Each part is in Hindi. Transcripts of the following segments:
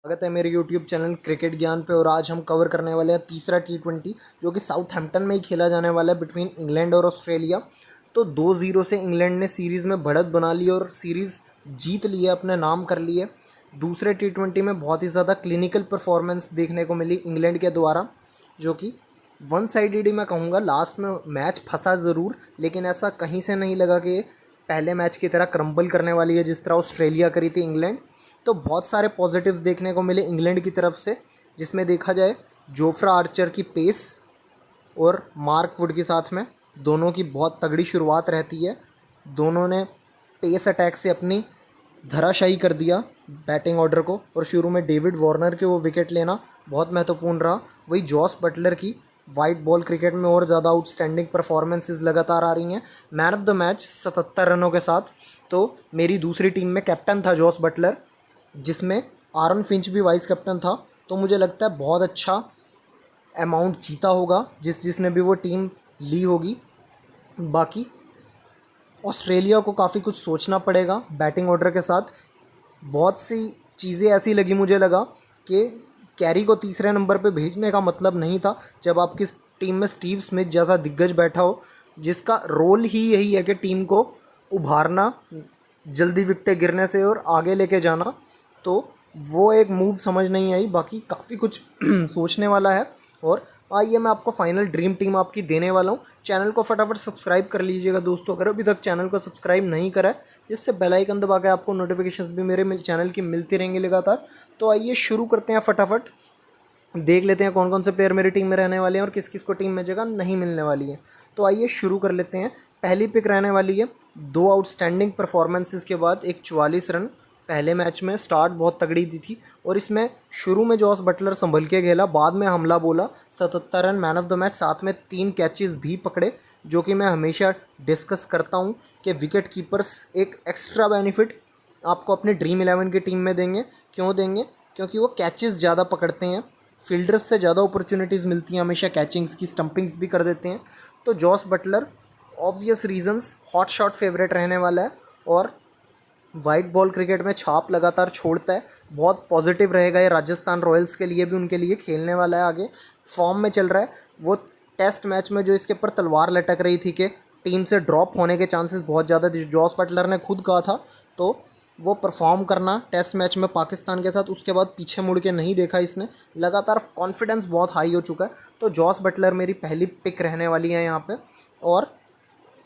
स्वागत है मेरे यूट्यूब चैनल क्रिकेट ज्ञान पे। और आज हम कवर करने वाले हैं तीसरा T20 जो कि साउथहैम्पटन में ही खेला जाने वाला है बिटवीन इंग्लैंड और ऑस्ट्रेलिया। तो 2-0 से इंग्लैंड ने सीरीज़ में बढ़त बना ली और सीरीज़ जीत ली है, अपने नाम कर लिए। दूसरे T20 में बहुत ही ज़्यादा क्लिनिकल परफॉर्मेंस देखने को मिली इंग्लैंड के द्वारा, जो कि वन साइडेड ही मैं कहूँगा। लास्ट में मैच फंसा ज़रूर, लेकिन ऐसा कहीं से नहीं लगा कि पहले मैच की तरह क्रम्बल करने वाली है जिस तरह ऑस्ट्रेलिया करी थी इंग्लैंड। तो बहुत सारे पॉजिटिव्स देखने को मिले इंग्लैंड की तरफ से, जिसमें देखा जाए जोफ्रा आर्चर की पेस और मार्क वुड के साथ में दोनों की बहुत तगड़ी शुरुआत रहती है। दोनों ने पेस अटैक से अपनी धराशायी कर दिया बैटिंग ऑर्डर को, और शुरू में डेविड वार्नर के वो विकेट लेना बहुत महत्वपूर्ण रहा। वही जॉस बटलर की वाइट बॉल क्रिकेट में और ज़्यादा आउटस्टैंडिंग परफॉर्मेंसेस लगातार आ रही हैं। मैन ऑफ द मैच 77 रनों के साथ। तो मेरी दूसरी टीम में कैप्टन था जॉस बटलर, जिसमें आरन फिंच भी वाइस कैप्टन था। तो मुझे लगता है बहुत अच्छा अमाउंट जीता होगा जिसने भी वो टीम ली होगी। बाकी ऑस्ट्रेलिया को काफ़ी कुछ सोचना पड़ेगा बैटिंग ऑर्डर के साथ। बहुत सी चीज़ें ऐसी लगी, मुझे लगा कि कैरी को तीसरे नंबर पे भेजने का मतलब नहीं था जब आपकी टीम में स्टीव स्मिथ जैसा दिग्गज बैठा हो, जिसका रोल ही यही है कि टीम को उभारना, जल्दी विकेटें गिरने से और आगे लेके जाना। तो वो एक मूव समझ नहीं आई। बाकी काफ़ी कुछ सोचने वाला है। और आइए मैं आपको फाइनल ड्रीम टीम आपकी देने वाला हूँ। चैनल को फटाफट सब्सक्राइब कर लीजिएगा दोस्तों, अगर अभी तक चैनल को सब्सक्राइब नहीं करा है, जिससे बेल आइकन दबा के आपको नोटिफिकेशंस भी मेरे चैनल की मिलती रहेंगी लगातार। तो आइए शुरू करते हैं, फटाफट देख लेते हैं कौन कौन से प्लेयर मेरी टीम में रहने वाले हैं और किस किस को टीम में जगह नहीं मिलने वाली है। तो आइए शुरू कर लेते हैं। पहली पिक रहने वाली है 2 आउटस्टैंडिंग परफॉर्मेंसेस के बाद एक 44 रन। पहले मैच में स्टार्ट बहुत तगड़ी दी थी और इसमें शुरू में जॉस बटलर संभल के खेला, बाद में हमला बोला। 77 run, man of the match, साथ में 3 कैचेस भी पकड़े, जो कि मैं हमेशा डिस्कस करता हूँ कि विकेट कीपर्स एक एक्स्ट्रा बेनिफिट आपको अपने ड्रीम 11 की टीम में देंगे। क्यों देंगे? क्योंकि वो कैचेस ज़्यादा पकड़ते हैं, फील्डर्स से ज़्यादा अपॉर्चुनिटीज़ मिलती हैं हमेशा कैचिंग्स की, स्टंपिंग्स भी कर देते हैं। तो Jos Butler obvious reasons hot shot favourite रहने वाला है और वाइट बॉल क्रिकेट में छाप लगातार छोड़ता है। बहुत पॉजिटिव रहेगा ये राजस्थान रॉयल्स के लिए भी, उनके लिए खेलने वाला है आगे। फॉर्म में चल रहा है। वो टेस्ट मैच में जो इसके ऊपर तलवार लटक रही थी कि टीम से ड्रॉप होने के चांसेस बहुत ज़्यादा थे, जॉस बटलर ने खुद कहा था। तो वो परफॉर्म करना टेस्ट मैच में पाकिस्तान के साथ, उसके बाद पीछे मुड़ के नहीं देखा इसने। लगातार कॉन्फिडेंस बहुत हाई हो चुका है। तो जॉस बटलर मेरी पहली पिक रहने वाली है यहाँ पे। और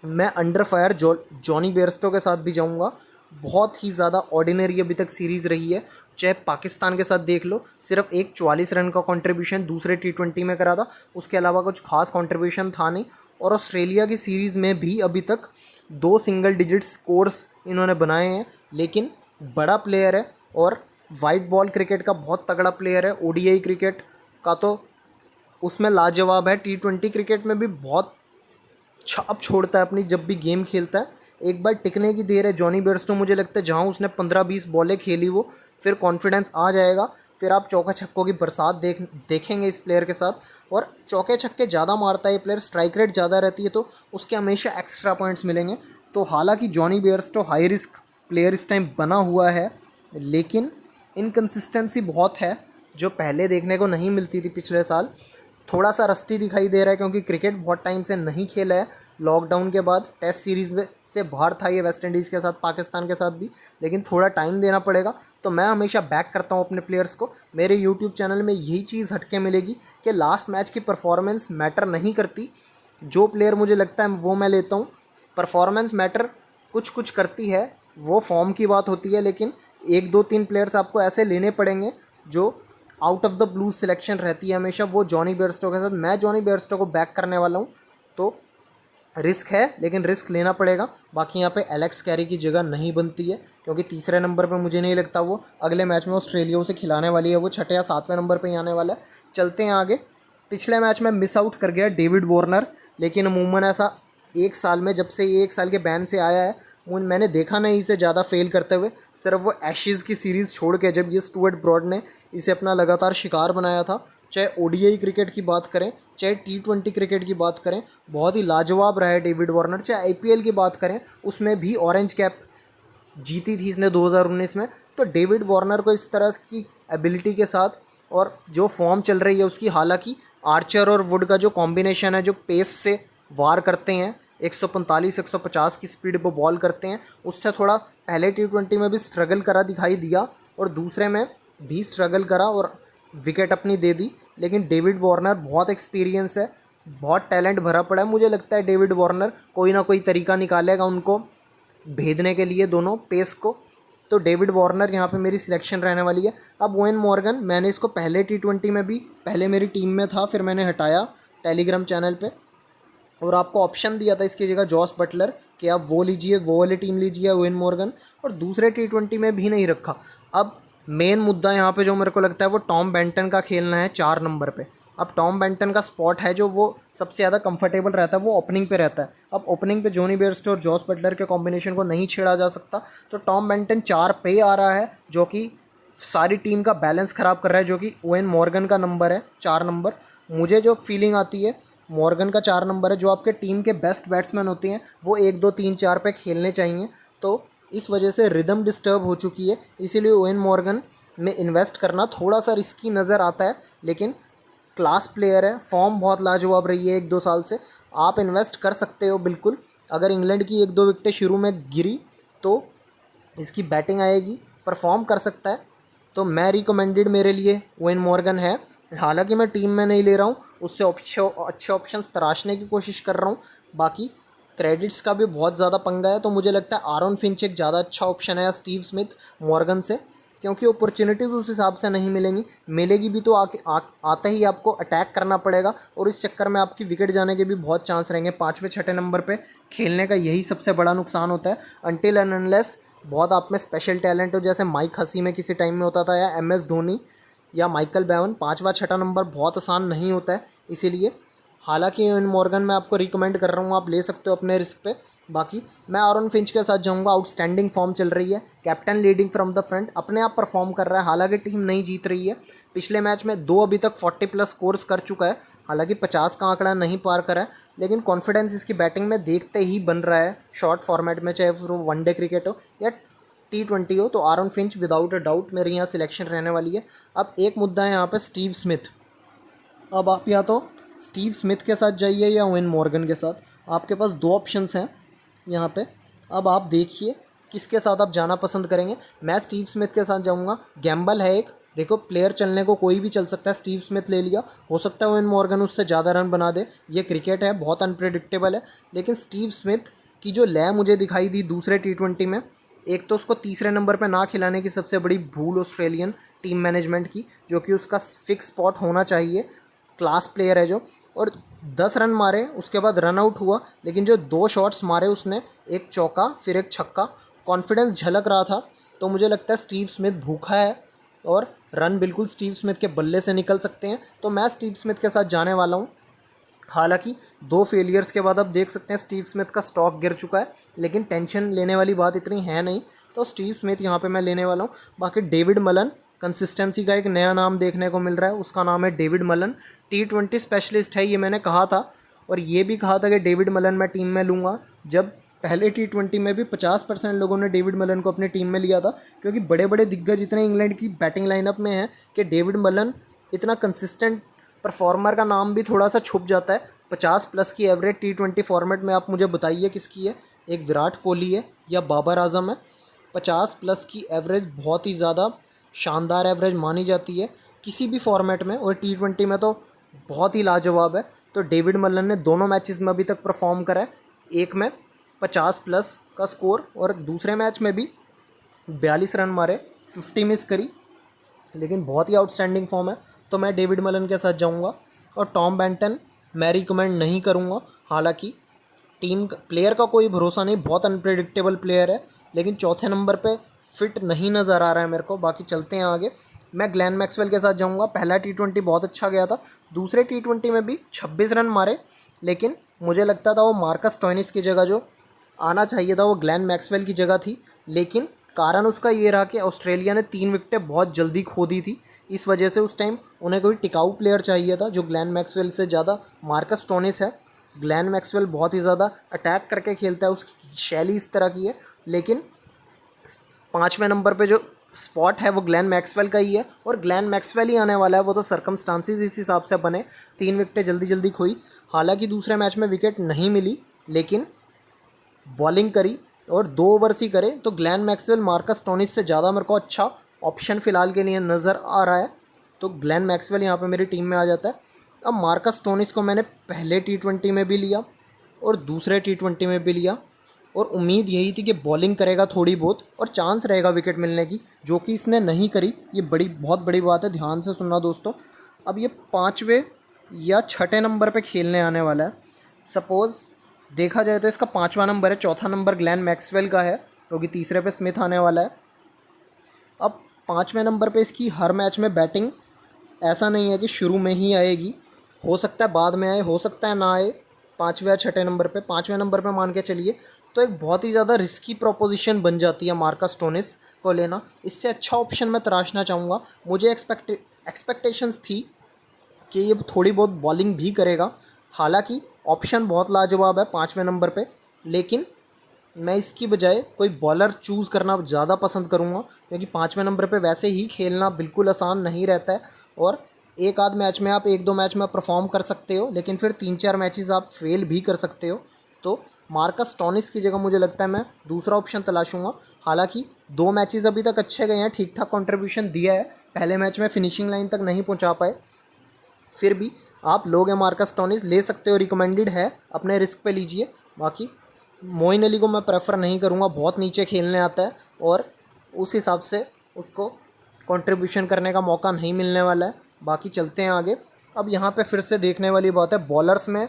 मैं अंडर फायर जॉनी बेयरस्टो के साथ भी जाऊँगा। बहुत ही ज़्यादा ऑर्डिनरी अभी तक सीरीज़ रही है, चाहे पाकिस्तान के साथ देख लो। सिर्फ एक 44 रन का कंट्रीब्यूशन दूसरे T20 में करा था, उसके अलावा कुछ खास कंट्रीब्यूशन था नहीं। और ऑस्ट्रेलिया की सीरीज़ में भी अभी तक 2 सिंगल डिजिट स्कोर्स इन्होंने बनाए हैं। लेकिन बड़ा प्लेयर है और वाइट बॉल क्रिकेट का बहुत तगड़ा प्लेयर है। ODI क्रिकेट का तो उसमें लाजवाब है। T20 क्रिकेट में भी बहुत छाप छोड़ता है अपनी जब भी गेम खेलता है। एक बार टिकने की देर है जॉनी बेयरस्टो, मुझे लगता है जहाँ उसने 15-20 बॉलें खेली वो फिर कॉन्फिडेंस आ जाएगा। फिर आप चौका छक्कों की बरसात देखेंगे इस प्लेयर के साथ। और चौके छक्के ज़्यादा मारता है ये प्लेयर, स्ट्राइक रेट ज़्यादा रहती है, तो उसके हमेशा एक्स्ट्रा पॉइंट्स मिलेंगे। तो हालांकि Jonny Bairstow high risk player इस टाइम बना हुआ है, लेकिन इनकन्सिस्टेंसी बहुत है जो पहले देखने को नहीं मिलती थी पिछले साल। थोड़ा सा रस्टी दिखाई दे रहा है क्योंकि क्रिकेट बहुत टाइम से नहीं खेला है। लॉकडाउन के बाद टेस्ट सीरीज़ में से बाहर था ये, वेस्ट इंडीज़ के साथ, पाकिस्तान के साथ भी, लेकिन थोड़ा टाइम देना पड़ेगा। तो मैं हमेशा बैक करता हूँ अपने प्लेयर्स को। मेरे यूट्यूब चैनल में यही चीज़ हटके मिलेगी कि लास्ट मैच की परफॉर्मेंस मैटर नहीं करती। जो प्लेयर मुझे लगता है वो मैं लेता हूँ। परफॉर्मेंस मैटर कुछ कुछ करती है, वो फॉर्म की बात होती है, लेकिन 1-2-3 प्लेयर्स आपको ऐसे लेने पड़ेंगे जो out of the blue selection रहती है हमेशा। वो जॉनी बेयरस्टो के साथ, मैं जॉनी बेयरस्टो को बैक करने वाला हूँ। तो रिस्क है, लेकिन रिस्क लेना पड़ेगा। बाकी यहाँ पे एलेक्स कैरी की जगह नहीं बनती है, क्योंकि तीसरे नंबर पे मुझे नहीं लगता वो अगले मैच में ऑस्ट्रेलिया से खिलाने वाली है। वो छठे या 7वें नंबर पे ही आने वाला है। चलते हैं आगे। पिछले मैच में मिस आउट कर गया डेविड वार्नर, लेकिन अमूमन ऐसा एक साल में, जब से ये 1 साल के बैन से आया है, मैंने देखा नहीं इसे ज़्यादा फेल करते हुए। सिर्फ वो एशेज़ की सीरीज़ छोड़ के, जब ये स्टुअर्ट ब्रॉड ने इसे अपना लगातार शिकार बनाया था। चाहे ODI क्रिकेट की बात करें, चाहे T20 क्रिकेट की बात करें, बहुत ही लाजवाब रहा है डेविड वार्नर। चाहे IPL की बात करें, उसमें भी ऑरेंज कैप जीती थी इसने 2019 में। तो डेविड वार्नर को इस तरह की एबिलिटी के साथ और जो फॉर्म चल रही है उसकी। हालांकि आर्चर और वुड का जो कॉम्बिनेशन है, जो पेस से वार करते हैं, 145-150 की स्पीड पर बॉल करते हैं, उससे थोड़ा पहले T20 में भी स्ट्रगल करा दिखाई दिया और दूसरे में भी स्ट्रगल करा और विकेट अपनी दे दी। लेकिन डेविड वार्नर बहुत एक्सपीरियंस है, बहुत टैलेंट भरा पड़ा है। मुझे लगता है डेविड वार्नर कोई ना कोई तरीका निकालेगा उनको भेदने के लिए, दोनों पेस को। तो डेविड वार्नर यहाँ पे मेरी सिलेक्शन रहने वाली है। अब ओवेन मॉर्गन, मैंने इसको पहले T20 में भी पहले मेरी टीम में था, फिर मैंने हटाया टेलीग्राम चैनल पे और आपको ऑप्शन दिया था इसकी जगह जॉस बटलर कि आप वो लीजिए, वो वाली टीम लीजिए ओवेन मॉर्गन, और दूसरे T20 में भी नहीं रखा। अब मेन मुद्दा यहाँ पे जो मेरे को लगता है वो टॉम बेंटन का खेलना है 4 नंबर पे। अब टॉम बेंटन का स्पॉट है जो वो सबसे ज़्यादा कंफर्टेबल रहता है, वो ओपनिंग पे रहता है। अब ओपनिंग पे जोनी बेयरस्टो और जॉस बटलर के कॉम्बिनेशन को नहीं छेड़ा जा सकता, तो टॉम बेंटन 4 पे आ रहा है, जो कि सारी टीम का बैलेंस ख़राब कर रहा है, जो कि ओवेन मॉर्गन का नंबर है 4 नंबर। मुझे जो फीलिंग आती है मॉर्गन का 4 नंबर है। जो आपके टीम के बेस्ट बैट्समैन होते हैं वो 1 2 3 4 पे खेलने चाहिए, तो इस वजह से रिदम डिस्टर्ब हो चुकी है, इसीलिए ओवेन मॉर्गन में इन्वेस्ट करना थोड़ा सा रिस्की नज़र आता है। लेकिन क्लास प्लेयर है, फॉर्म बहुत लाजवाब रही है 1-2 साल से, आप इन्वेस्ट कर सकते हो बिल्कुल। अगर इंग्लैंड की 1-2 विकेटें शुरू में गिरी तो इसकी बैटिंग आएगी, परफॉर्म कर सकता है, तो मैं रिकमेंडेड मेरे लिए ओवेन मॉर्गन है। हालांकि मैं टीम में नहीं ले रहा हूँ, उससे अच्छे ऑप्शंस तराशने की कोशिश कर रहा हूँ। बाकी क्रेडिट्स का भी बहुत ज़्यादा पंगा है, तो मुझे लगता है आरॉन फिंच एक ज़्यादा अच्छा ऑप्शन है या स्टीव स्मिथ मॉर्गन से, क्योंकि अपॉर्चुनिटीज़ उस हिसाब से नहीं मिलेंगी। मिलेगी भी तो आते ही आपको अटैक करना पड़ेगा और इस चक्कर में आपकी विकेट जाने के भी बहुत चांस रहेंगे। 5वें-6ठे नंबर पे खेलने का यही सबसे बड़ा नुकसान होता है, अनटिल एंड अनलेस बहुत आप में स्पेशल टैलेंट हो, जैसे माइक हसी में किसी टाइम में होता था, या MS धोनी या माइकल बेवन। 5वां-6ठा नंबर बहुत आसान नहीं होता है, इसीलिए हालांकि ओवेन मॉर्गन मैं आपको रिकमेंड कर रहा हूँ, आप ले सकते हो अपने रिस्क पे। बाकी मैं आरॉन फिंच के साथ जाऊँगा, आउटस्टैंडिंग फॉर्म चल रही है, captain leading from the front, अपने आप परफॉर्म कर रहा है। हालांकि टीम नहीं जीत रही है, पिछले मैच में 2 अभी तक 40+ स्कोर्स कर चुका है, हालांकि 50 का आंकड़ा नहीं पार करा है, लेकिन कॉन्फिडेंस इसकी बैटिंग में देखते ही बन रहा है शॉर्ट फॉर्मेट में, चाहे फिर वो वनडे क्रिकेट हो या T20 हो। तो Aaron Finch without a doubt मेरी यहाँ सिलेक्शन रहने वाली है। अब एक मुद्दा है यहाँ पे स्टीव स्मिथ। अब आप या तो स्टीव स्मिथ के साथ जाइए या ओवेन मॉर्गन के साथ, आपके पास 2 ऑप्शंस हैं यहाँ पे। अब आप देखिए किसके साथ आप जाना पसंद करेंगे। मैं स्टीव स्मिथ के साथ जाऊँगा, गैम्बल है एक, देखो प्लेयर चलने को कोई भी चल सकता है। स्टीव स्मिथ ले लिया, हो सकता है ओवेन मॉर्गन उससे ज़्यादा रन बना दे, ये क्रिकेट है, बहुत अनप्रेडिक्टेबल है। लेकिन स्टीव स्मिथ की जो लय मुझे दिखाई दी दूसरे T20 में, एक तो उसको तीसरे नंबर पे ना खिलाने की सबसे बड़ी भूल ऑस्ट्रेलियन टीम मैनेजमेंट की, जो कि उसका फिक्स स्पॉट होना चाहिए, क्लास प्लेयर है जो, और 10 रन मारे उसके बाद रन आउट हुआ, लेकिन जो 2 शॉट्स मारे उसने, एक चौका फिर एक छक्का, कॉन्फिडेंस झलक रहा था। तो मुझे लगता है स्टीव स्मिथ भूखा है और रन बिल्कुल स्टीव स्मिथ के बल्ले से निकल सकते हैं, तो मैं स्टीव स्मिथ के साथ जाने वाला हूँ। हालांकि 2 फेलियर्स के बाद आप देख सकते हैं स्टीव स्मिथ का स्टॉक गिर चुका है, लेकिन टेंशन लेने वाली बात इतनी है नहीं, तो स्टीव स्मिथ यहाँ पे मैं लेने वाला हूँ। बाकी डेविड मलन, कंसिस्टेंसी का एक नया नाम देखने को मिल रहा है, उसका नाम है डेविड मलन, T20 स्पेशलिस्ट है, ये मैंने कहा था। और ये भी कहा था कि डेविड मलन मैं टीम में लूँगा, जब पहले T20 में भी 50% लोगों ने डेविड मलन को अपनी टीम में लिया था, क्योंकि बड़े बड़े दिग्गज इतने इंग्लैंड की बैटिंग लाइनअप में हैं कि डेविड मलन इतना कंसिस्टेंट परफॉर्मर का नाम भी थोड़ा सा छुप जाता है। 50+ की एवरेज T20 फॉर्मेट में आप मुझे बताइए किसकी है, एक विराट कोहली है या बाबर आजम है। 50+ की एवरेज बहुत ही ज़्यादा शानदार एवरेज मानी जाती है किसी भी फॉर्मेट में, और T20 में तो बहुत ही लाजवाब है। तो डेविड मलन ने दोनों मैचेस में अभी तक परफॉर्म करा है, एक में 50+ का स्कोर और दूसरे मैच में भी 42 रन मारे, 50 मिस करी, लेकिन बहुत ही आउटस्टैंडिंग फॉर्म है। तो मैं डेविड मलन के साथ जाऊंगा। और टॉम बेंटन मैं रिकमेंड नहीं करूंगा, हालांकि टीम प्लेयर का कोई भरोसा नहीं, बहुत अनप्रेडिक्टेबल प्लेयर है, लेकिन चौथे नंबर पे फिट नहीं नज़र आ रहा है मेरे को। बाकी चलते हैं आगे, मैं ग्लेन मैक्सवेल के साथ जाऊंगा। पहला T20 बहुत अच्छा गया था, दूसरे T20 में भी 26 रन मारे, लेकिन मुझे लगता था वो मार्कस स्टोइनिस की जगह जो आना चाहिए था वो ग्लेन मैक्सवेल की जगह थी, लेकिन कारण उसका ये रहा कि ऑस्ट्रेलिया ने 3 विकेटें बहुत जल्दी खो दी थी। इस वजह से उस टाइम उन्हें कोई टिकाऊ प्लेयर चाहिए था, जो ग्लेन मैक्सवेल से ज़्यादा मार्कस स्टोइनिस है। ग्लेन मैक्सवेल बहुत ही ज़्यादा अटैक करके खेलता है, उसकी शैली इस तरह की है, लेकिन 5वें नंबर पे जो स्पॉट है वो ग्लेन मैक्सवेल का ही है और ग्लेन मैक्सवेल ही आने वाला है। वो तो सर्कमस्टांसिस इस हिसाब से बने, 3 विकेटें जल्दी जल्दी खोई। हालांकि दूसरे मैच में विकेट नहीं मिली, लेकिन बॉलिंग करी और 2 ओवर्स ही करे, तो ग्लेन मैक्सवेल मार्कस स्टोनिस से ज़्यादा मेरे को अच्छा ऑप्शन फ़िलहाल के लिए नज़र आ रहा है। तो ग्लेन मैक्सवेल यहाँ पे मेरी टीम में आ जाता है। अब मार्कस स्टोनिस को मैंने पहले T20 में भी लिया और दूसरे T20 में भी लिया, और उम्मीद यही थी कि बॉलिंग करेगा थोड़ी बहुत और चांस रहेगा विकेट मिलने की, जो कि इसने नहीं करी। ये बहुत बड़ी बात है, ध्यान से सुनना दोस्तों। अब ये 5वें या 6ठे नंबर पे खेलने आने वाला है। सपोज़ देखा जाए तो इसका 5वां नंबर है, चौथा नंबर ग्लेन मैक्सवेल का है, क्योंकि तीसरे पे स्मिथ आने वाला है। अब 5वें नंबर पे इसकी हर मैच में बैटिंग ऐसा नहीं है कि शुरू में ही आएगी, हो सकता है बाद में आए, हो सकता है ना आए 5वें या 6ठे नंबर पे। 5वें नंबर पे मान के चलिए तो एक बहुत ही ज़्यादा रिस्की प्रोपोजिशन बन जाती है मार्कस स्टोनिस को लेना। इससे अच्छा ऑप्शन मैं तराशना चाहूँगा। मुझे एक्सपेक्टेशंस थी कि ये थोड़ी बहुत बॉलिंग भी करेगा, हालांकि ऑप्शन बहुत लाजवाब है 5वें नंबर पे, लेकिन मैं इसकी बजाय कोई बॉलर चूज़ करना ज़्यादा पसंद करूँगा, क्योंकि 5वें नंबर पे वैसे ही खेलना बिल्कुल आसान नहीं रहता है। और एक आध मैच में आप 1-2 मैच में परफॉर्म कर सकते हो, लेकिन फिर 3-4 मैचेस आप फेल भी कर सकते हो। तो मार्कस स्टोनिस की जगह मुझे लगता है मैं दूसरा ऑप्शन तलाशूँगा। हालांकि 2 मैचेस अभी तक अच्छे गए हैं, ठीक ठाक कंट्रीब्यूशन दिया है। पहले मैच में फिनिशिंग लाइन तक नहीं पहुँचा पाए, फिर भी आप लोग हैं मार्कस स्टोनिस, ले सकते हो, रिकमेंडेड है, अपने रिस्क पे लीजिए। बाकी मोइन अली को मैं प्रेफर नहीं करूँगा, बहुत नीचे खेलने आता है और उस हिसाब से उसको कंट्रीब्यूशन करने का मौका नहीं मिलने वाला है। बाकी चलते हैं आगे। अब यहाँ पे फिर से देखने वाली बात है, बॉलर्स में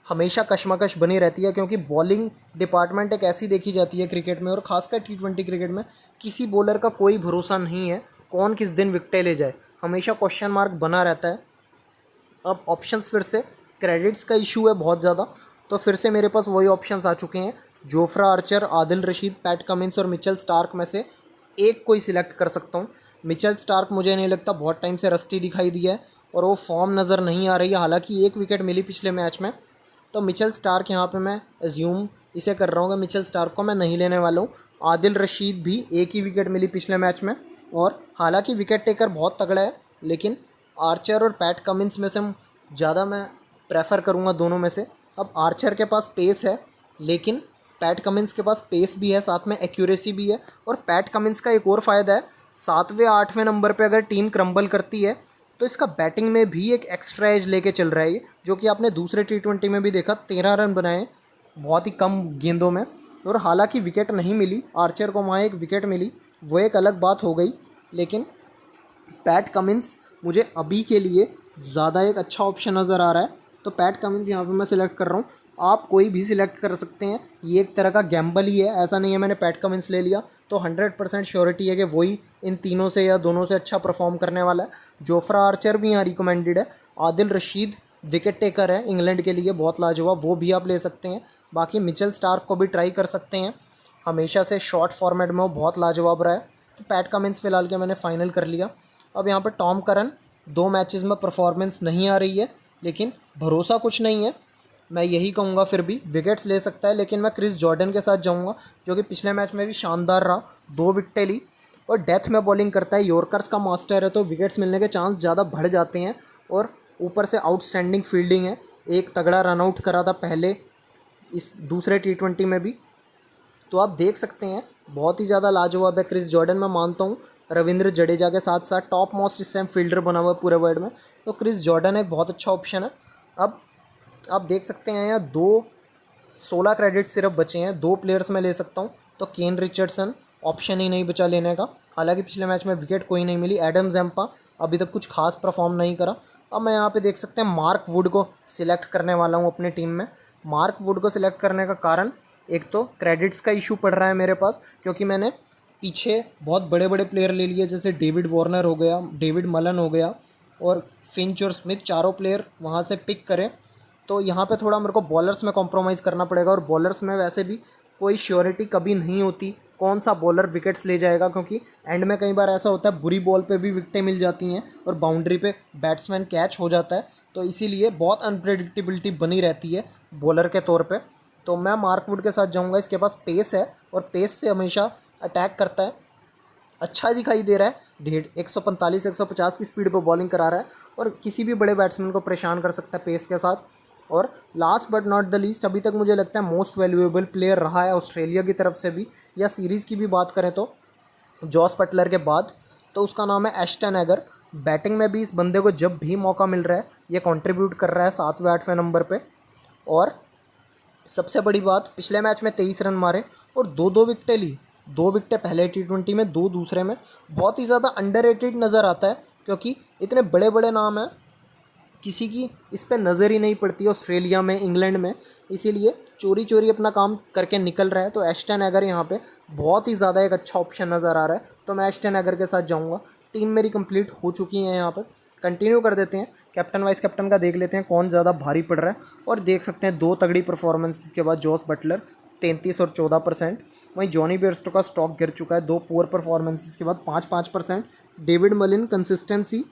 हमेशा कशमकश बनी रहती है, क्योंकि बॉलिंग डिपार्टमेंट एक ऐसी देखी जाती है क्रिकेट में, और ख़ासकर T20 क्रिकेट में किसी बॉलर का कोई भरोसा नहीं है, कौन किस दिन विकेटें ले जाए, हमेशा क्वेश्चन मार्क बना रहता है। अब ऑप्शंस फिर से क्रेडिट्स का इशू है बहुत ज़्यादा, तो फिर से मेरे पास वही ऑप्शंस आ चुके हैं। Jofra Archer, Adil Rashid, PAT Cummins और मिचेल स्टार्क में से एक कोई सिलेक्ट कर सकता हूँ। मिचेल स्टार्क मुझे नहीं लगता, बहुत टाइम से रस्टी दिखाई दिया है और वो फॉर्म नज़र नहीं आ रही है, हालांकि 1 विकेट मिली पिछले मैच में। तो मिचेल स्टार्क यहाँ पे मैं एज्यूम इसे कर रहा हूँ कि मिचेल स्टार्क को मैं नहीं लेने वाला हूँ। आदिल रशीद भी 1 ही विकेट मिली पिछले मैच में, और हालांकि विकेट टेकर बहुत तगड़ा है, लेकिन आर्चर और पैट कमिंस में से ज़्यादा मैं प्रेफर करूँगा दोनों में से। अब आर्चर के पास पेस है, लेकिन पैट कमिंस के पास पेस भी है, साथ में एक्यूरेसी भी है। और पैट कमिंस का एक और फ़ायदा है, 7वें 8वें नंबर पे अगर टीम क्रम्बल करती है तो इसका बैटिंग में भी एक एक्स्ट्रा एज लेके चल रहा है ये, जो कि आपने दूसरे T20 में भी देखा, 13 रन बनाए बहुत ही कम गेंदों में। और हालांकि विकेट नहीं मिली, आर्चर को वहाँ 1 विकेट मिली, वो एक अलग बात हो गई, लेकिन पैट कमिंस मुझे अभी के लिए ज़्यादा एक अच्छा ऑप्शन नज़र आ रहा है। तो पैट कमिंस यहाँ पे मैं सिलेक्ट कर रहा हूँ। आप कोई भी सिलेक्ट कर सकते हैं, ये एक तरह का गैम्बल ही है, ऐसा नहीं है मैंने पैट कमिंस ले लिया तो 100% श्योरिटी है कि वही इन तीनों से या दोनों से अच्छा परफॉर्म करने वाला है। जोफ्रा आर्चर भी यहाँ रिकमेंडेड है। आदिल रशीद विकेट टेकर है इंग्लैंड के लिए, बहुत लाजवाब, वो भी आप ले सकते हैं। बाकी मिचेल स्टार्क को भी ट्राई कर सकते हैं, हमेशा से शॉर्ट फॉर्मेट में वो बहुत लाजवाब रहा है। तो पैट कमिंस फ़िलहाल के मैंने फ़ाइनल कर लिया। अब यहाँ पर टॉम करन 2 मैचेस में परफॉर्मेंस नहीं आ रही है, लेकिन भरोसा कुछ नहीं है, मैं यही कहूँगा फिर भी विकेट्स ले सकता है। लेकिन मैं क्रिस जॉर्डन के साथ जाऊँगा, जो कि पिछले मैच में भी शानदार रहा, 2 विकेटें ली और डेथ में बॉलिंग करता है, यॉर्कर्स का मास्टर है, तो विकेट्स मिलने के चांस ज़्यादा बढ़ जाते हैं। और ऊपर से आउटस्टैंडिंग फील्डिंग है, एक तगड़ा रन आउट करा था पहले इस दूसरे T20 में भी, तो आप देख सकते हैं बहुत ही ज़्यादा लाजवाब है क्रिस जॉर्डन। मैं मानता हूँ रविंद्र जडेजा के साथ साथ टॉप मोस्ट इस टाइम फील्डर बना हुआ है पूरे वर्ल्ड में, तो क्रिस जॉर्डन एक बहुत अच्छा ऑप्शन है। अब आप देख सकते हैं यहाँ 16 क्रेडिट सिर्फ बचे हैं, 2 प्लेयर्स में ले सकता हूँ, तो केन रिचर्डसन ऑप्शन ही नहीं बचा लेने का, हालांकि पिछले मैच में विकेट कोई नहीं मिली। एडम जैम्पा अभी तक कुछ खास परफॉर्म नहीं करा। अब मैं यहाँ पे देख सकते हैं मार्क वुड को सिलेक्ट करने वाला हूँ अपनी टीम में। मार्क वुड को सिलेक्ट करने का कारण, एक तो क्रेडिट्स का इशू पड़ रहा है मेरे पास, क्योंकि मैंने पीछे बहुत बड़े बड़े प्लेयर ले लिए, जैसे डेविड वार्नर हो गया, डेविड मलन हो गया और फिंच और स्मिथ, चारों प्लेयर वहाँ से पिक करें। तो यहाँ पे थोड़ा मेरे को बॉलर्स में कॉम्प्रोमाइज़ करना पड़ेगा, और बॉलर्स में वैसे भी कोई श्योरिटी कभी नहीं होती कौन सा बॉलर विकेट्स ले जाएगा, क्योंकि एंड में कई बार ऐसा होता है बुरी बॉल पे भी विकेटें मिल जाती हैं और बाउंड्री पे बैट्समैन कैच हो जाता है, तो इसीलिए बहुत अनप्रेडिक्टेबिलिटी बनी रहती है बॉलर के तौर पे। तो मैं मार्क वुड के साथ जाऊंगा, इसके पास पेस है और पेस से हमेशा अटैक करता है, अच्छा दिखाई दे रहा है। 145 150 की स्पीड पर बॉलिंग करा रहा है और किसी भी बड़े बैट्समैन को परेशान कर सकता है पेस के साथ। और last but not the least, अभी तक मुझे लगता है मोस्ट वैल्यूएबल प्लेयर रहा है ऑस्ट्रेलिया की तरफ से भी, या सीरीज़ की भी बात करें तो जॉस बटलर के बाद, तो उसका नाम है एश्टन एगर। बैटिंग में भी इस बंदे को जब भी मौका मिल रहा है ये कंट्रीब्यूट कर रहा है 7वें 8वें नंबर पे। और सबसे बड़ी बात, पिछले मैच में 23 रन मारे और 2 विकेटें ली। 2 विकेटें पहले T20 में, 2 दूसरे में। बहुत ही ज़्यादा अंडररेटेड नज़र आता है क्योंकि इतने बड़े बड़े नाम हैं, किसी की इस पर नज़र ही नहीं पड़ती ऑस्ट्रेलिया में, इंग्लैंड में, इसीलिए चोरी चोरी अपना काम करके निकल रहा है। तो एश्टन एगर यहाँ पे बहुत ही ज़्यादा एक अच्छा ऑप्शन नज़र आ रहा है, तो मैं एश्टन एगर के साथ जाऊँगा। टीम मेरी कंप्लीट हो चुकी है यहाँ पर। कंटिन्यू कर देते हैं, कैप्टन वाइस कैप्टन का देख लेते हैं कौन ज़्यादा भारी पड़ रहा है। और देख सकते हैं 2 तगड़ी परफॉर्मेंस के बाद जॉस बटलर 33 और 14%। वहीं जॉनी बेयरस्टो का स्टॉक गिर चुका है 2 पुअर परफॉर्मेंसेस के बाद 5-5%। डेविड मलिन कंसिस्टेंसी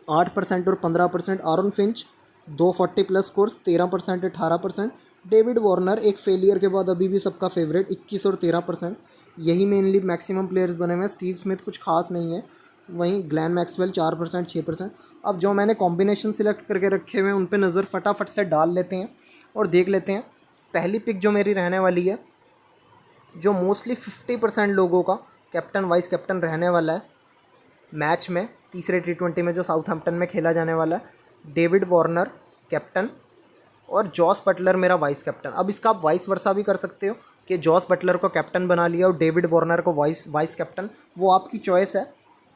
8% और 15%। Aaron Finch 240 plus scores 13% 18%। David Warner एक फेलियर के बाद अभी भी सबका फेवरेट 21 और 13%। यही मेनली मैक्सिमम प्लेयर्स बने हुए हैं। स्टीव स्मिथ कुछ खास नहीं है। वहीं ग्लैन मैक्सवेल 4% 6%। अब जो मैंने कॉम्बिनेशन सिलेक्ट करके रखे हुए हैं उन पे नज़र फटाफट से डाल लेते हैं और देख लेते हैं। पहली पिक जो मेरी रहने वाली है, जो मोस्टली 50% लोगों का कैप्टन वाइस कैप्टन रहने वाला है मैच में, तीसरे T20 में जो साउथहैम्पटन में खेला जाने वाला है, डेविड वार्नर कैप्टन और जॉस बटलर मेरा वाइस कैप्टन। अब इसका आप वाइस वर्सा भी कर सकते हो कि जॉस बटलर को कैप्टन बना लिया और डेविड वार्नर को वाइस कैप्टन, वो आपकी चॉइस है।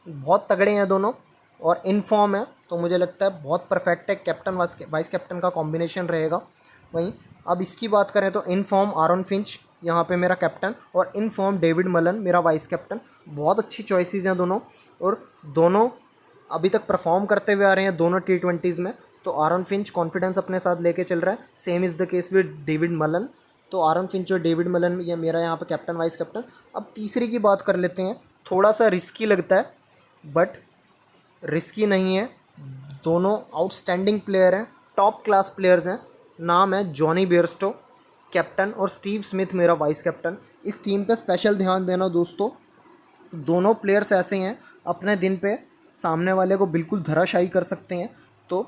बहुत तगड़े हैं दोनों और इन फॉर्म है, तो मुझे लगता है बहुत परफेक्ट है, कैप्टन वाइस कैप्टन का कॉम्बिनेशन रहेगा। वहीं अब इसकी बात करें तो इन फॉर्म आरन फिंच यहाँ पे मेरा कैप्टन और इन फॉर्म डेविड मलन मेरा वाइस कैप्टन। बहुत अच्छी चॉइसेस हैं दोनों, और दोनों अभी तक परफॉर्म करते हुए आ रहे हैं दोनों T20s में। तो आरन फिंच कॉन्फिडेंस अपने साथ लेके चल रहा है, same is the case with David Malan. तो आरन फिंच और डेविड मलन ये मेरा यहाँ पे कैप्टन वाइस कैप्टन। अब तीसरी की बात कर लेते हैं, थोड़ा सा रिस्की लगता है बट रिस्की नहीं है। दोनों आउटस्टैंडिंग प्लेयर हैं, टॉप क्लास प्लेयर्स हैं। नाम है जॉनी बेयरस्टो कैप्टन और स्टीव स्मिथ मेरा वाइस कैप्टन। इस टीम पे स्पेशल ध्यान देना दोस्तों, दोनों प्लेयर्स ऐसे हैं अपने दिन पे सामने वाले को बिल्कुल धराशायी कर सकते हैं। तो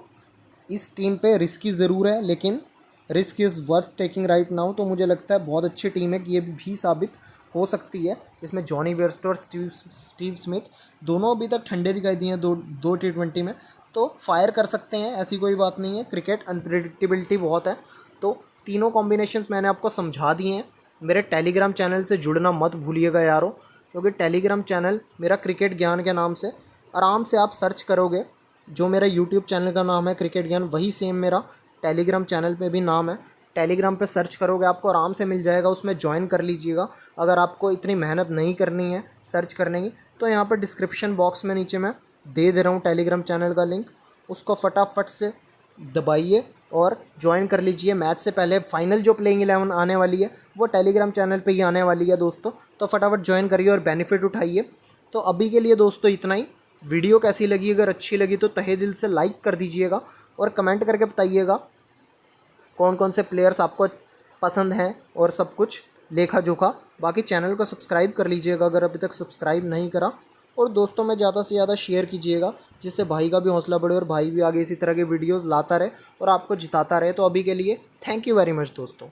इस टीम पे रिस्की ज़रूर है, लेकिन risk is worth taking right now. तो मुझे लगता है बहुत अच्छी टीम है कि ये भी साबित हो सकती है। इसमें जॉनी बेयरस्टो और स्टीव स्मिथ दोनों अभी तक ठंडे दिखाई दिए हैं दो T20 में, तो फायर कर सकते हैं, ऐसी कोई बात नहीं है। क्रिकेट अनप्रेडिक्टेबिलिटी बहुत है। तो तीनों कॉम्बिनेशंस मैंने आपको समझा दिए हैं। मेरे टेलीग्राम चैनल से जुड़ना मत भूलिएगा यारों, क्योंकि टेलीग्राम चैनल मेरा क्रिकेट ज्ञान के नाम से आराम से आप सर्च करोगे, जो मेरा यूट्यूब चैनल का नाम है क्रिकेट ज्ञान, वही सेम मेरा टेलीग्राम चैनल पे भी नाम है। टेलीग्राम पे सर्च करोगे आपको आराम से मिल जाएगा, उसमें ज्वाइन कर लीजिएगा। अगर आपको इतनी मेहनत नहीं करनी है सर्च करने की, तो यहाँ पर डिस्क्रिप्शन बॉक्स में नीचे मैं दे रहा हूँ टेलीग्राम चैनल का लिंक, उसको फटाफट से दबाइए और ज्वाइन कर लीजिए। मैच से पहले फाइनल जो प्लेइंग 11 आने वाली है वो टेलीग्राम चैनल पे ही आने वाली है दोस्तों, तो फटाफट ज्वाइन करिए और बेनिफिट उठाइए। तो अभी के लिए दोस्तों इतना ही। वीडियो कैसी लगी, अगर अच्छी लगी तो तहे दिल से लाइक कर दीजिएगा और कमेंट करके बताइएगा कौन कौन से प्लेयर्स आपको पसंद हैं और सब कुछ लेखा जोखा। बाकी चैनल को सब्सक्राइब कर लीजिएगा अगर अभी तक सब्सक्राइब नहीं करा, और दोस्तों में ज़्यादा से ज़्यादा शेयर कीजिएगा, जिससे भाई का भी हौसला बढ़े और भाई भी आगे इसी तरह के वीडियोज़ लाता रहे और आपको जिताता रहे। तो अभी के लिए थैंक यू वेरी मच दोस्तों।